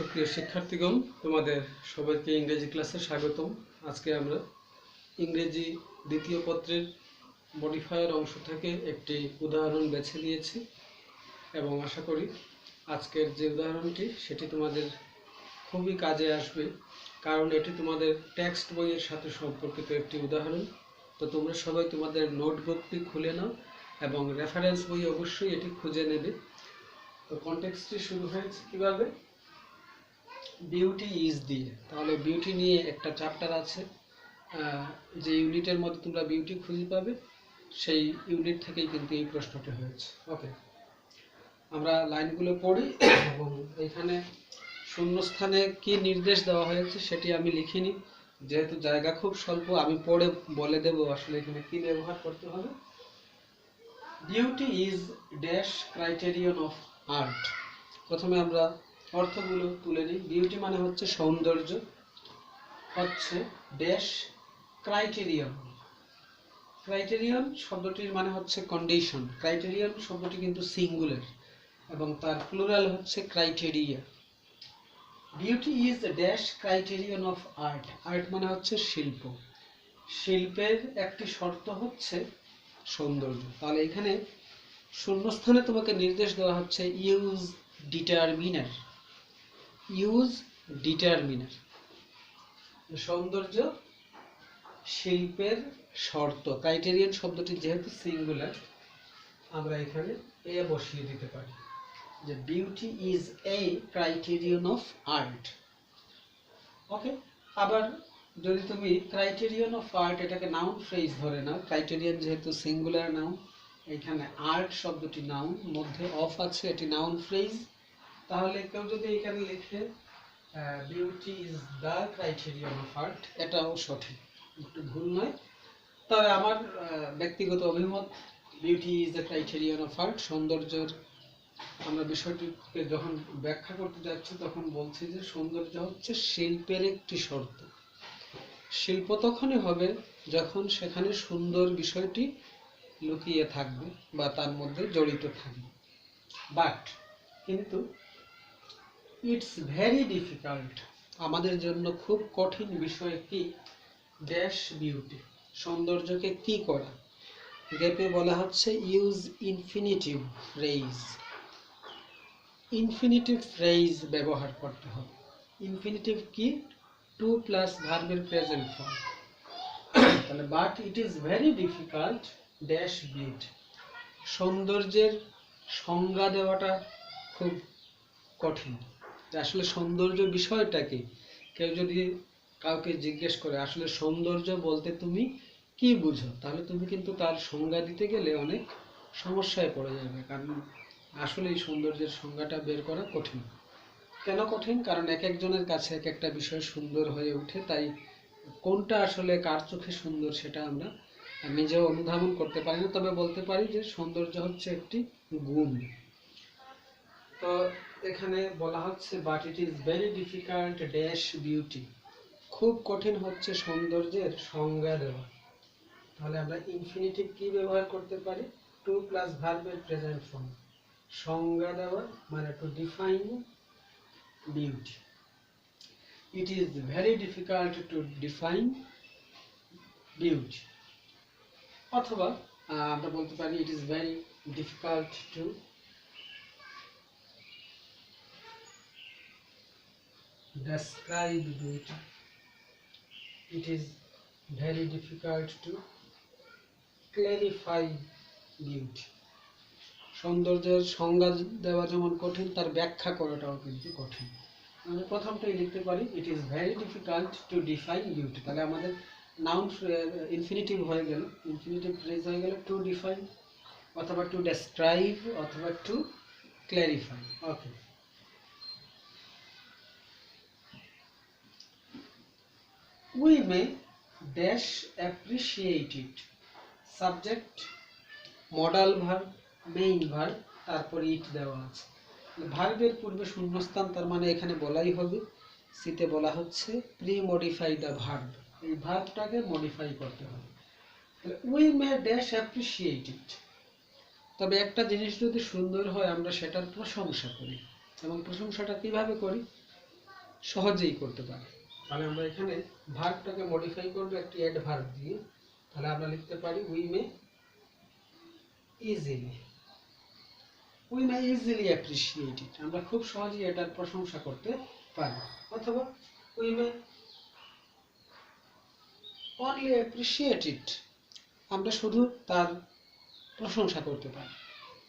সুপ্রিয় শিক্ষার্থীগণ, তোমাদের সবাইকে ইংরেজি ক্লাসে স্বাগতম। আজকে আমরা ইংরেজি দ্বিতীয় পত্রের মডিফায়ার অংশ থেকে একটি উদাহরণ বেছে নিয়েছি এবং আশা করি আজকের যে উদাহরণটি সেটি তোমাদের খুবই কাজে আসবে, কারণ এটি তোমাদের টেক্সট বইয়ের সাথে সম্পর্কিত একটি উদাহরণ। তো তোমরা সবাই তোমাদের নোটবুকটি খুলে নাও এবং রেফারেন্স বই অবশ্যই এটি খুঁজে নেবে। তো কনটেক্সটটি শুরু হয়েছে কিভাবে? বিউটি ইজ দিয়ে। তাহলে বিউটি নিয়ে একটা চ্যাপ্টার আছে, যে ইউনিটের মধ্যে তোমরা বিউটি খুঁজে পাবে সেই ইউনিট থেকেই কিন্তু এই প্রশ্নটি হয়েছে। ওকে, আমরা লাইনগুলো পড়ি এবং এখানে শূন্যস্থানে কি নির্দেশ দেওয়া হয়েছে সেটি আমি লিখিনি, যেহেতু জায়গা খুব স্বল্প। আমি পড়ে বলে দেব আসলে এখানে কি ব্যবহার করতে হবে। Beauty is dash criterion of art. প্রথমে আমরা অর্থগুলো তুলে নিই। বিউটি মানে হচ্ছে সৌন্দর্য, হচ্ছে ড্যাশ ক্রাইটেরিয়ন। ক্রাইটেরিয়ন শব্দটির মানে হচ্ছে কন্ডিশন। ক্রাইটেরিয়ন শব্দটি কিন্তু সিঙ্গুলার এবং তার প্লুরাল হচ্ছে criteria. Beauty is dash criterion of art. Art মানে হচ্ছে শিল্প। শিল্পের একটি শর্ত হচ্ছে সৌন্দর্য। তাহলে এখানে শূন্যস্থানে তোমাকে নির্দেশ দেওয়া হচ্ছে ইউজ ডিটারমিনার। Use determiner. সৌন্দর্য শিল্পের শর্ত। ক্রাইটেরিয়ন শব্দটি যেহেতু সিঙ্গুলার, আমরা এখানে এ বসিয়ে দিতে পারি যে beauty is a criterion of art. Okay, আবার যদি তুমি ক্রাইটেরিয়ন অফ আর্ট এটাকে নাউন ফ্রেজ ধরে নাও, ক্রাইটেরিয়ন যেহেতু সিঙ্গুলার নাউন, এখানে আর্ট শব্দটি নাউন, মধ্যে অফ আছে, এটি নাউন ফ্রেজ। তাহলে কেউ যদি এখানে লিখে beauty is the criterion of art, এটাও সঠিক, একটু ভুল নয়। তবে আমার ব্যক্তিগত অভিমত, beauty is the criterion of art. সৌন্দর্যের আমরা বিষয়টিকে যখন ব্যাখ্যা করতে যাচ্ছি তখন বলছি যে সৌন্দর্য হচ্ছে শিল্পের একটি শর্ত। শিল্প তখনই হবে যখন সেখানে সুন্দর বিষয়টি লুকিয়ে থাকবে বা তার মধ্যে জড়িত থাকবে। বাট কিন্তু ইটস ভেরি ডিফিকাল্ট, আমাদের জন্য খুব কঠিন বিষয় কি? ড্যাশ বিউটি, সৌন্দর্যকে কি করা। গেপে বলা হচ্ছে use infinitive phrase. Infinitive phrase ব্যবহার করতে হবে। ইনফিনিটিভ কি? টু প্লাস ভার্বের প্রেজেন্ট ফর্ম। তাহলে but it is very difficult dash beauty. সৌন্দর্যের সংজ্ঞা দেওয়াটা খুব কঠিন। আসলে সৌন্দর্য বিষয়টা কি? কেউ যদি কাউকে জিজ্ঞেস করে আসলে সৌন্দর্য বলতে তুমি কি বুঝো, তাহলে তুমি কিন্তু তার সংজ্ঞা দিতে গেলে অনেক সমস্যায় পড়ে যাবে, কারণ আসলে এই সৌন্দর্যের সংজ্ঞাটা বের করা কঠিন। কেন কঠিন? কারণ এক একজনের কাছে এক একটা বিষয় সুন্দর হয়ে ওঠে, তাই কোনটা আসলে কার চোখে সুন্দর সেটা আমরা নিজেও অনুধাবন করতে পারি না। তবে বলতে পারি যে সৌন্দর্য হচ্ছে একটি গুণ। তো এখানে বলা হচ্ছে but it is very difficult dash beauty, খুব কঠিন হচ্ছে সৌন্দর্যের সংজ্ঞা দেওয়া। তাহলে আমরা ইনফিনিটিভ কি ব্যবহার করতে পারি? টু প্লাস ভার্বের প্রেজেন্ট ফর্ম। সংজ্ঞা দেওয়া মানে to define beauty. It is very difficult to define beauty. অথবা আমরা বলতে পারি it is very difficult to describe beauty. It is very difficult to clarify beauty. সৌন্দর্যের সংজ্ঞা দেওয়া যেমন কঠিন, তার ব্যাখ্যা করাটাও কিন্তু কঠিন। আমরা প্রথমটাই লিখতে পারি it is very difficult to define beauty. তাহলে আমাদের নাউন ইনফিনিটিভ হয়ে গেল, ইনফিনিটিভ ফ্রেজ হয়ে গেল টু ডিফাইন অথবা টু ডেসক্রাইব অথবা to clarify. Okay, we may dash appreciate it. Subject, modal verb, main verb, তারপর ইট দেওয়া আছে। ভার্বের পূর্বে শূন্যস্থান, তার মানে এখানে বলাই হবে। সিতে বলা হচ্ছে প্রি মডিফাই দ্য ভার্ব, এই ভার্বটাকে মডিফাই করতে হবে। we may dash appreciate it। তবে একটা জিনিস যদি সুন্দর হয় আমরা সেটার প্রশংসা করি, এবং প্রশংসাটা কিভাবে করি? সহজেই করতে পারে। তাহলে আমরা এখানে ভার্বটাকে মডিফাই করব একটি অ্যাডভার্ব দিয়ে। তাহলে আমরা লিখতে পারি we may easily, we may easily appreciate it, আমরা খুব সহজেই এটার প্রশংসা করতে পারি। অথবা we may only appreciate it, আমরা শুধু তার প্রশংসা করতে পারি।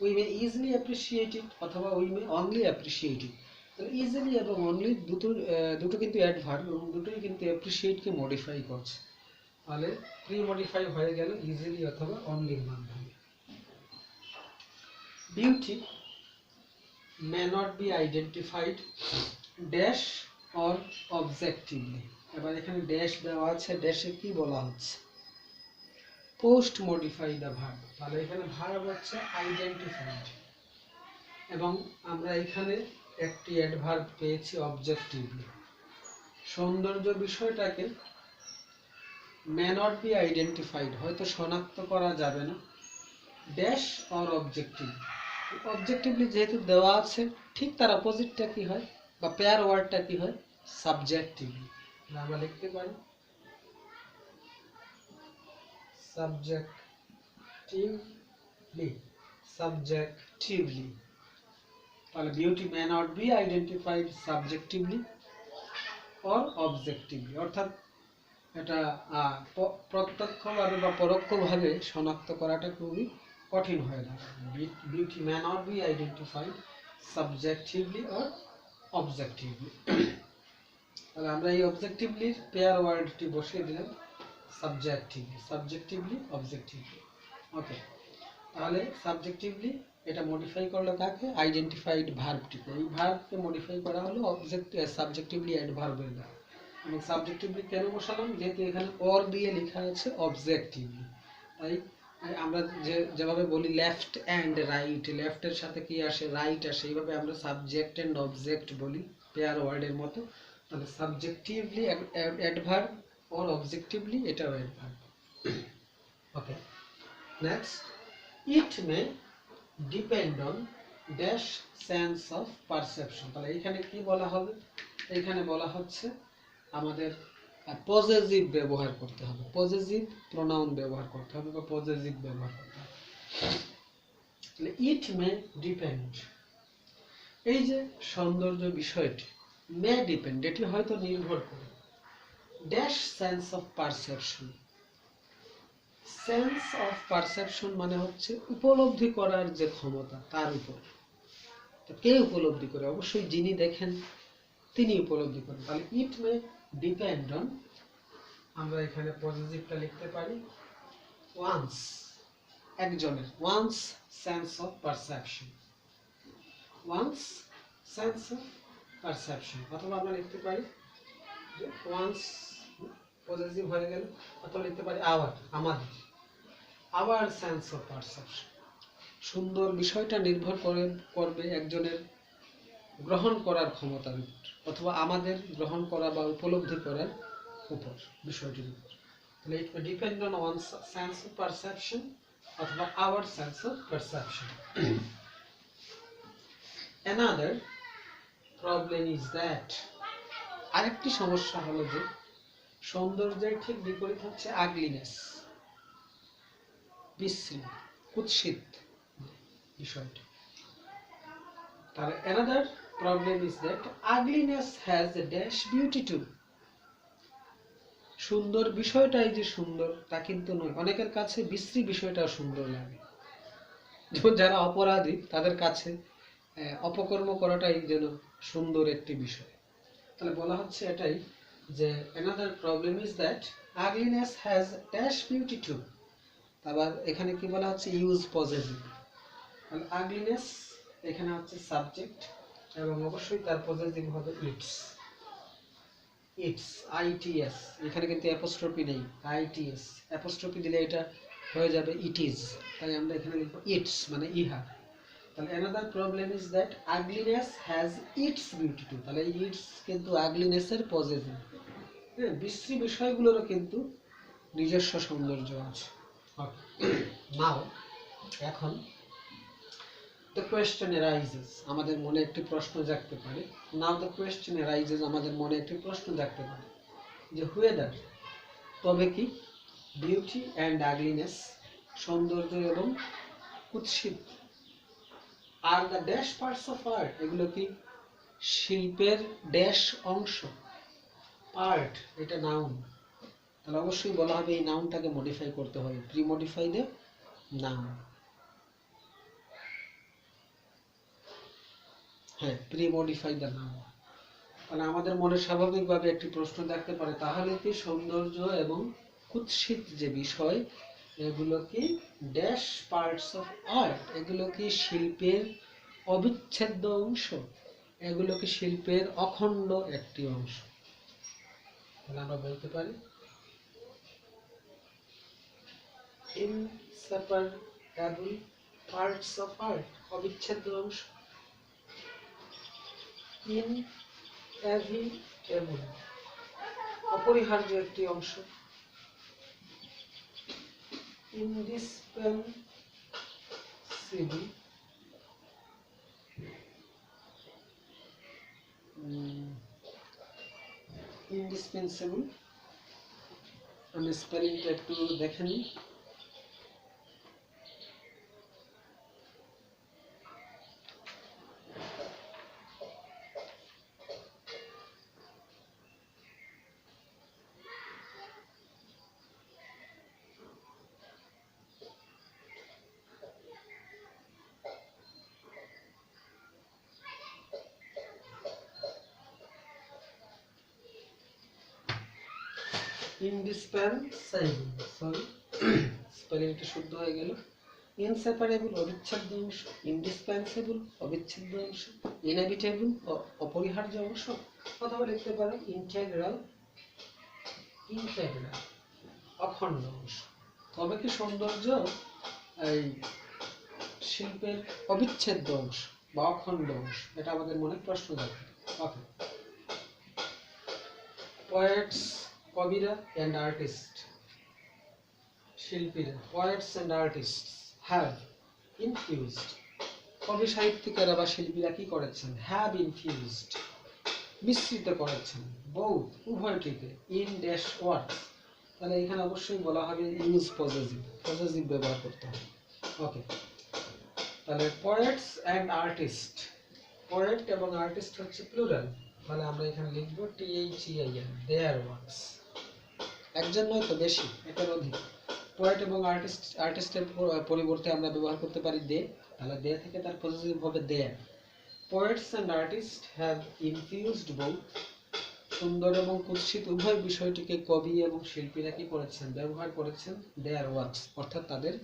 We may easily appreciate it অথবা we may only appreciate it. তাহলে ইজিলি এবং অনলি দুটো কিন্তু অ্যাডভার্ব এবং দুটোই কিন্তু অ্যাপ্রিসিয়েটকে মডিফাই করছে। তাহলে প্রি মডিফাই হয়ে গেল ইজিলি অথবা অনলির মাধ্যমে। Beauty may not be identified dash or objectively। এবার এখানে ড্যাশ দেওয়া আছে, ড্যাশে কি বলা হচ্ছে? Post modify the verb. তাহলে এখানে ভার্ব হচ্ছে আইডেন্টিফাইড এবং আমরা এখানে একটি অ্যাডভার্ব পেয়েছি অবজেক্টিভলি। সৌন্দর্য বিষয়টাকে may not be identified, হয়তো শনাক্ত করা যাবে না, ড্যাশ or objectively। অবজেক্টিভলি যেহেতু দেওয়া আছে, ঠিক তার অপোজিটটা কি হয় বা পেয়ার ওয়ার্ডটা কি হয়? সাবজেক্টিভলি। আমরা লিখতে পারি সাবজেক্টিভলি, সাবজেক্টিভলি। তাহলে beauty may not be identified subjectively or objectively, অর্থাৎ এটা প্রত্যক্ষভাবে বা পরোক্ষভাবে শনাক্ত করাটা খুবই কঠিন হয়ে দাঁড়ায়। Beauty may not be identified subjectively or objectively. তাহলে আমরা এই অবজেক্টিভলির পেয়ার ওয়ার্ডটি বসিয়ে দিলাম সাবজেক্টিভলি, সাবজেক্টিভলি অবজেক্টিভলি। ওকে, তাহলে সাবজেক্টিভলি এটা মডিফাই করলো কাকে? আইডেন্টিফাইড ভার্বটিকে। এই ভার্বকে মডিফাই করা হলো সাবজেক্টিভলি অ্যাডভার্বের দ্বারা। এবং সাবজেক্টিভলি কেন বসালাম? যেহেতু এখানে অর দিয়ে লেখা আছে অবজেক্টিভলি, তাই আমরা যেভাবে বলি লেফট অ্যান্ড রাইট, লেফটের সাথে কি আসে? রাইট আসে। এইভাবে আমরা সাবজেক্ট অ্যান্ড অবজেক্ট বলি পেয়ার ওয়ার্ডের মতো। তাহলে সাবজেক্টিভলি অ্যাডভার্ব অর অবজেক্টিভলি এটাও adverb. Okay, next, it may depend on dash sense of perception. তাহলে এখানে কি বলা হবে? এখানে বলা হচ্ছে আমাদের পজেসিভ ব্যবহার করতে হবে, পজেসিভ প্রোনাউন ব্যবহার করতে হবে বা পজেসিভ ব্যবহার করতে হবে। তাহলে ইট মে ডিপেন্ড, এই যে সৌন্দর্য বিষয়টি, মে ডিপেন্ড, এটি হয়তো নির্ভর করে dash sense of perception. Sense of perception মানে হচ্ছে উপলব্ধি করার যে ক্ষমতা, তার উপর। তো কে উপলব্ধি করে? অবশ্যই যিনি দেখেন তিনি উপলব্ধি করেন। তাহলে ইট মে ডিপেন্ড অন, আমরা এখানে পজিটিভটা লিখতে পারি ওয়ান্স, একজনের, one's sense of perception, one's sense of perception. অথবা আমরা লিখতে পারি যে ওয়ান্স পজিটিভ হয়ে গেল, অথবা লিখতে পারি আওয়ার, আমাদের, আওয়ার সেন্স অফ পারসেপশন। সুন্দর বিষয়টা নির্ভর করবে একজনের গ্রহণ করার ক্ষমতার উপর, অথবা আমাদের গ্রহণ করা বা উপলব্ধি করার উপর, বিষয়টির উপর। তাহলে it may depend on one sense of perception অথবা our sense of perception. Another problem is that, আরেকটি সমস্যা হলো যে সৌন্দর্যের ঠিক বিপরীত হচ্ছে আগলিনেস, বিশ্রী, কুৎসিত বিষয়টি। তাহলে another problem is that ugliness has a dash beauty too। সুন্দর বিষয়টাই যে সুন্দর তা কিন্তু নয়, অনেকের কাছে বিশ্রী বিষয়টাও সুন্দর লাগে। যেমন যারা অপরাধী তাদের কাছে অপকর্ম করাটাই যেন সুন্দর একটি বিষয়। তাহলে বলা হচ্ছে এটাই যে another problem is that ugliness has dash beauty too। আবার এখানে কি বলা হচ্ছে? Use possessive. তাহলে আগলিনেস এখানে হচ্ছে সাবজেক্ট এবং অবশ্যই তার পজেসিভ হবে ইটস, ইটস, আইটিএস। এখানে কিন্তু অ্যাপোস্ট্রফি নেই, আইটিএস। অ্যাপোস্ট্রফি দিলে এটা হয়ে যাবে ইট ইজ, তাই আমরা এখানে লিখব ইটস মানে ইহা। তাহলে another problem is that ugliness has its beauty too। তাহলে ইটস কিন্তু আগলিনেসের পজেসিভ। হ্যাঁ, বিশ্রী বিষয়গুলোরও কিন্তু নিজস্ব সৌন্দর্য আছে। নাও এখন দ্য কোয়েশ্চেন অ্যারাইজেস, আমাদের মনে একটি প্রশ্ন জাগতে পারে। নাও দ্য কোয়েশ্চেন অ্যারাইজেস, আমাদের মনে একটি প্রশ্ন জাগতে পারে যে হুয়েদার, তবে কি, বিউটি অ্যান্ড আগলিনেস, সৌন্দর্য এবং কুৎসিত, are the dash parts of art, এগুলো কি শিল্পের ড্যাশ অংশ। পার্ট এটা নাউন, তাহলে অবশ্যই বলা হবে এই নাউনটাকে মডিফাই করতে হবে, প্রি মডিফাই দ্য নাউন। হ্যাঁ, প্রি মডিফাই দ্য নাউন। তাহলে আমাদের মনে স্বাভাবিকভাবে একটি প্রশ্ন থাকতে পারে, তাহলে কি সৌন্দর্য এবং কুৎসিত যে বিষয়, এগুলো কি ড্যাশ পার্টস অফ আর্ট, এগুলো কি শিল্পের অবিচ্ছেদ্য অংশ, এগুলো কি শিল্পের অখণ্ড একটি অংশ। তাহলে আমরা বলতে পারি ইনসেপারেবল পার্টস অফ আর্ট, অবিচ্ছেদ্য অংশ। ইনএভিটেবল, অপরিহার্য একটি অংশ। ইন্ডিসপেন্সিবল, ইন্ডিসপেন্সেবল, আমি স্পেলিংটা একটু দেখে নিই। ইন্ডিসপেন্সেবল, সরি স্পেলিংটা শুদ্ধ হয়ে গেল। ইনসেপারেবল অবিচ্ছেদ্য অংশ, ইন্ডিসপেন্সেবল অবিচ্ছেদ্য অংশ, ইনএভিটেবল অপরিহার্য অংশ, অথবা লিখতে পারো ইন্টেগ্রাল, ইন্টেগ্রাল অখণ্ড অংশ। তবে কি সৌন্দর্য এই শিল্পের অবিচ্ছেদ্য অংশ বা অখণ্ড অংশ, এটা আমাদের মনে প্রশ্ন থাকে। ওকে, পোয়েটস, কবিরা অ্যান্ড আর্টিস্ট, শিল্পীরা, poets and artist have infused, কবি সাহিত্যিকেরা বা শিল্পীরা কি করেছেন, হ্যাভ ইনফিউজড মিশ্রিত করেছেন, বোথ উভয়টিতে, ইন ড্যাশ ওয়ার্ডস, তাহলে এখানে অবশ্যই বলা হবে ইউজ পজেসিভ, পজেসিভ ব্যবহার করতে হবে। ওকে, তাহলে পোয়েটস অ্যান্ড আর্টিস্ট, পোয়েট এবং আর্টিস্ট হচ্ছে প্লুরাল, তাহলে আমরা এখানে লিখবো THEIR, দেয়ার ওয়ার্কস। একজন নয় তো বেশি, এটার অধিক। পোয়েট এবং আর্টিস্টের পরিবর্তে আমরা ব্যবহার করতে পারি দে, তাহলে দে থেকে তার পজিটিভ হবে there. Poets and artist have infused both, সুন্দর এবং কুৎসিত উভয় বিষয়টিকে কবি এবং শিল্পীরা কি করেছেন, ব্যবহার করেছেন দেয়ার ওয়ার্কস, অর্থাৎ তাদের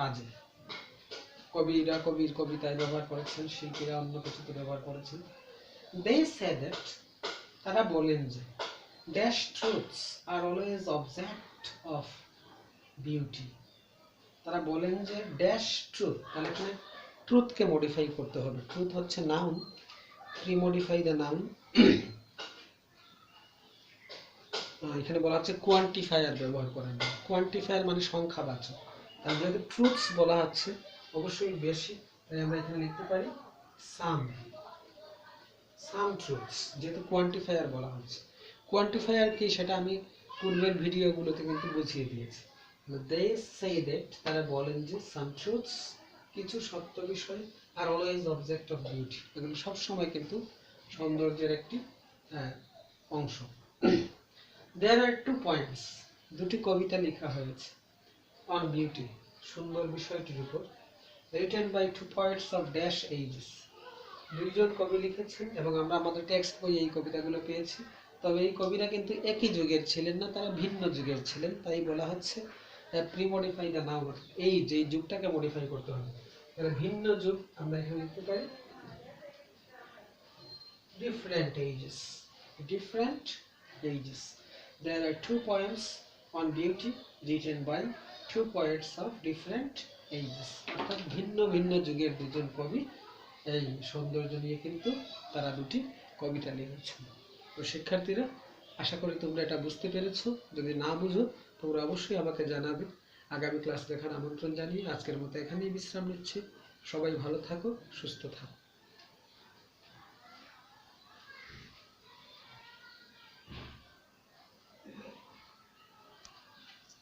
কাজে। কবিরা কবির কবিতায় ব্যবহার করেছেন, শিল্পীরা অন্য কিছুতে ব্যবহার করেছেন। They say that, তারা বলেন যে dash truths are always object of beauty, তারা বলেন যে ড্যাশ ট্রুথ, তাহলে এখানে ট্রুথকে মডিফাই করতে হবে। ট্রুথ হচ্ছে noun, pre modify the noun. এখানে বলা হচ্ছে কোয়ান্টিফায়ার ব্যবহার করেন, কোয়ান্টিফায়ার মানে সংখ্যাবাচক। আর যেহেতু ট্রুথস বলা হচ্ছে অবশ্যই বেশি, তাই আমরা এখানে লিখতে পারি সাম, সাম ট্রুথস, যেহেতু কোয়ান্টিফায়ার বলা হচ্ছে। কোয়ান্টিফায়ার কি সেটা আমি পূর্বের ভিডিওগুলোতে কিন্তু বুঝিয়ে দিয়েছি। they say that, তারা বলেন যে সাম ট্রুথস, কিছু সত্য বিষয়, আর অলওয়েজ অবজেক্ট অফ বিউটি, এগুলো সবসময় কিন্তু সৌন্দর্যের একটি অংশ। there are 2 points, দুটি কবিতা লেখা হয়েছে on beauty, সুন্দর বিষয়টির উপর, written by 2 poets of dash ages, দুইজন কবি লিখেছেন এবং আমরা আমাদের টেক্সট বইয়ে এই কবিতাগুলো পেয়েছি। তবে এই কবিরা কিন্তু একই যুগের ছিলেন না, তারা ভিন্ন যুগের ছিলেন, তাই বলা হচ্ছে প্রি মডিফাই দ্য নাউন, এই যে যুগটাকে মডিফাই করতে হবে। তাহলে ভিন্ন যুগ আমরা এখানে লিখতে পারি different ages, different ages. There are 2 poems on beauty written by 2 poets of different ages, অর্থাৎ ভিন্ন ভিন্ন যুগের দুজন কবি এই সৌন্দর্য নিয়ে কিন্তু তারা দুটি কবিতা লিখেছেন। তো শিক্ষার্থীরা, আশা করি তোমরা এটা বুঝতে পেরেছো। যদি না বুঝো তোমরা অবশ্যই আমাকে জানাবে। আগামী ক্লাস দেখার আমন্ত্রণ জানিয়ে আজকের মতো এখানেই বিশ্রাম নিচ্ছি। সবাই ভালো থাকো, সুস্থ থাকো।